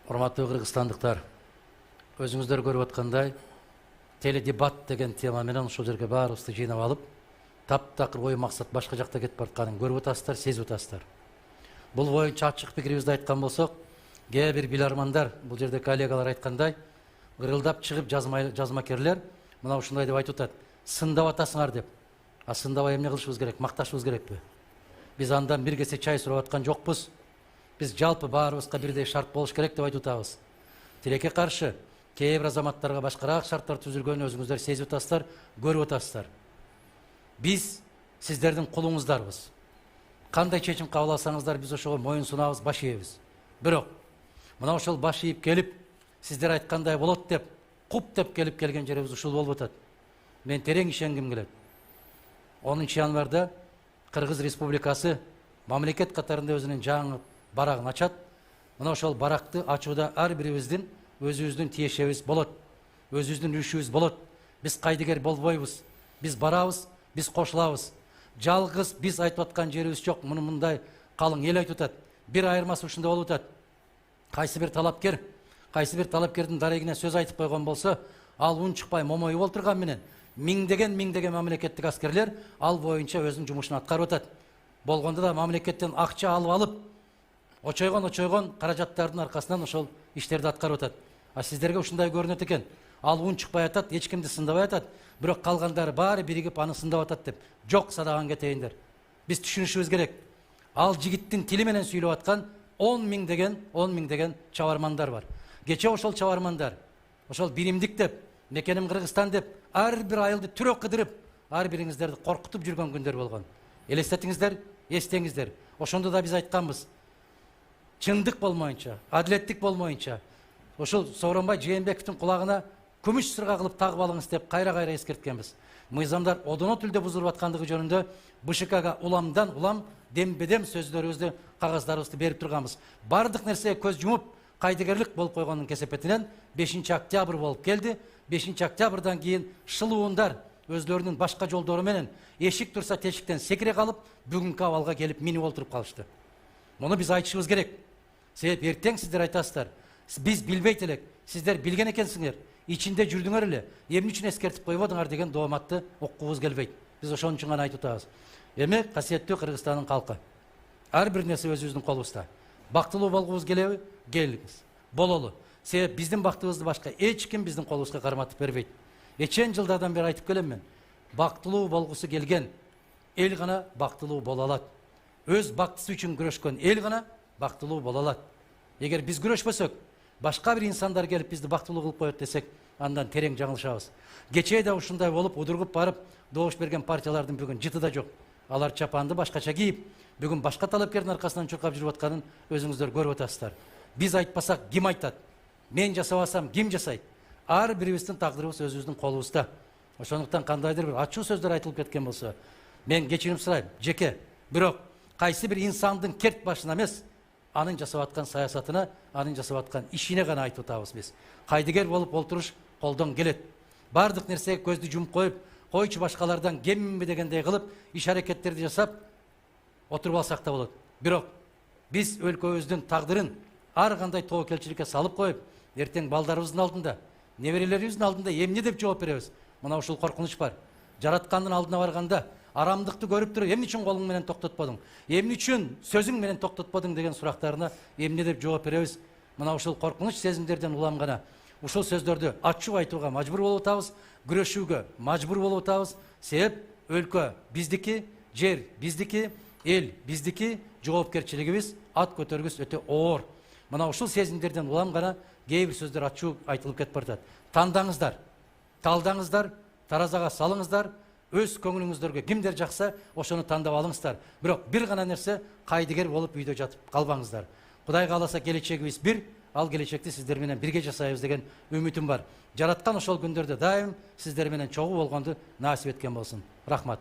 Урматтуу кыргызстандыктар, өзүңүздөр көрүп аткандай, теледебат деген тема менен ушул жерге баарыбызды жыйнап алып, таптакыр ой максат башка жакта кетип баратканын көрүп атасыздар, сезип атасыздар. Бул боюнча ачык пикирибизди айткан болсок, кээ бир билармандар, бул жерде коллегалар айткандай, ырылдап чыгып жазмакерлер мына ушундай деп айтып атат. Сындап атасыңар деп. А сындабай эмне кылышыбыз керек? Макташыбыз керекпи? Биз андан бир кесе чай сурап аткан жокпуз. Биз жалпы баарыбызга бирдей шарт болуш керек деп айтып атабыз. Тилекке каршы кээ бир азаматтарга башкараак шарттар түзүлгөнүн өзүңүздөр сезип атасыздар, көрүп атасыздар. Биз сиздердин кулуңуздарбыз. Кандай чечим кабыл алсаңыздар, биз ошого моюн сунабыз, баш ийебиз. Бирок мына ошол баш ийип келип, сиздер айткандай болот деп, куп деп келген жерибиз ушул болуп атат. Мен терең ишенгим келет. 10 январда Кыргыз Республикасы мамлекет катарында өзүнүн жаңы барагын ачат. Мына ошол баракты ачууда ар бирибиздин өзүбүздүн тиешебиз болот. Өзүбүздүн үлүшүбүз болот. Биз кайдыгер болбойбуз. Биз барабыз, биз кошулабыз. Жалгыз биз айтып аткан жерибиз жок. Муну мындай калың эл айтып атат. Бир айырмасы ушунда болуп атат. Кайсы бир талапкердин дарегине сөз айтып койгон болсо, ал унчукпай момоюп олтурган менен миңдеген мамлекеттик аскерлер ал боюнча өзүнүн жумушун аткарып атат. Болгондо да мамлекеттен акча алып очойгон каражаттардын аркасынан ошол иштерди аткарып атат. А сиздерге ушундай көрүнөт экен. Ал унчукпай атат, эч кимди сындабай атат, бирок калгандары баары биригип аны сындап атат деп. Жок, садаган кетейиндер. Биз түшүнүшүбүз керек. Ал жигиттин тили менен сүйлөп аткан 10 миңдеген чабармандар бар. Кече ошол чабармандар, ошол биримдик деп, мекеним Кыргызстан деп, ар бир айылды түрөк кыдырып, ар бириңиздерди коркутуп жүргөн күндөр болгон. Элестетиңиздер, эстеңиздер. Ошондо да биз айтканбыз. Чындык болмоюнча, адилеттик болмоюнча, ошол Сооронбай Жээнбековдун кулагына күмүш сырга кылып тагып алыңыз деп кайра эскерткенбиз. Мыйзамдар одоно түрдө бузулуп аткандыгы жөнүндө БШКга уламдан улам, дембедем сөздөрүбүздү, кагаздарыбызды берип турганбыз. Бардык нерсеге көз жумуп, кайдыгерлик болуп койгондун кесепетинен 5 октябрь болуп келди. 5 октябрдан кийин шылуундар өзлөрүнүн башка жолдору менен эшик турса тешиктен секире калып, бүгүнкү абалга келип минип олтуруп калышты. Муну биз айтышыбыз керек. Себеп эртең сиздер айтасыздар. Биз билбейт элек, сиздер билген экенсиңер. Ичинде жүрдүңөр эле. Эмне үчүн эскертип койбодуңар деген дооматты окугубуз келбейт. Биз ошон үчүн гана айтып атабыз. Эми касиеттүү Кыргызстандын калкы. Ар бир нерсе өзүбүздүн колубузда. Бактылуу болгубуз келеби? Келиңиз. Бололу. Себеп биздин бактыбызды башка эч ким биздин колубузга карматып бербейт. Эчен жылдардан бери айтып келем мен. Бактылуу болгусу келген эл гана бактылуу боло алат. Өз бактысы үчүн күрөшкөн эл гана бактылуу боло алат. Эгер биз күрөшпөсөк, башка бир инсандар келип бизди бактылуу кылып коет десек, андан терең жаңылышабыз. Кечээ да ушундай болуп, удургуп барып, добуш берген партиялардын бүгүн жыты да жок. Алар чапанды башкача кийип, бүгүн башка талапкердин аркасынан чуркап жүрүп атканын өзүңүздөр көрүп атасыздар. Биз айтпасак ким айтат? Мен жасабасам ким жасайт? Ар бирибиздин тагдырыбыз өзүбүздүн колубузда. Ошондуктан кандайдыр бир ачуу сөздөр айтылып кеткен болсо, мен кечирим сурайм, жеке. Бирок кайсы бир инсандын керт башына эмес, анын жасап аткан саясатына, анын жасап аткан ишине гана айтып атабыз биз. Кайдыгер болуп олтуруш колдон келет. Бардык нерсеге көздү жумуп коюп, койчу башкалардан кемминби дегендей кылып, иш аракеттерди жасап отуруп алсак да болот. Бирок биз өлкөбүздүн тагдырын ар кандай тобокелчиликке салып коюп, эртең балдарыбыздын алдында, неберелерибиздин алдында эмне деп жооп беребиз? Мына ушул коркунуч бар. Жараткандын алдына барганда арамдыкты көрүп туруп, эмне үчүн колуң менен токтотподуң? Эмне үчүн сөзүң менен токтотподуң деген сурактарына эмне деп жооп беребиз? Мына ушул коркунуч сезимдерден улам гана ушул сөздөрдү ачуу айтууга мажбур болуп атабыз, күрөшүүгө мажбур болуп атабыз. Себеп өлкө биздики, жер биздики, эл биздики, жоопкерчилигибиз, ат көтөргүс өтө оор. Мына ушул сезимдерден улам гана кээ бир сөздөр ачуу айтылып кетип баратат. Тандаңыздар, талдаңыздар, таразага салыңыздар. Өз көңүлүңүздөргө кимдер жакса, ошону тандап алыңыздар. Бирок бир гана нерсе, кайдыгер болуп үйдө жатып калбаңыздар. Кудай кааласа келечегибиз бир, ал келечекти сиздер менен бирге жасайбыз деген үмүтүм бар. Жараткан ошол күндөрдө дайым сиздер менен чогуу болгонду насип эткен болсун. Рахмат.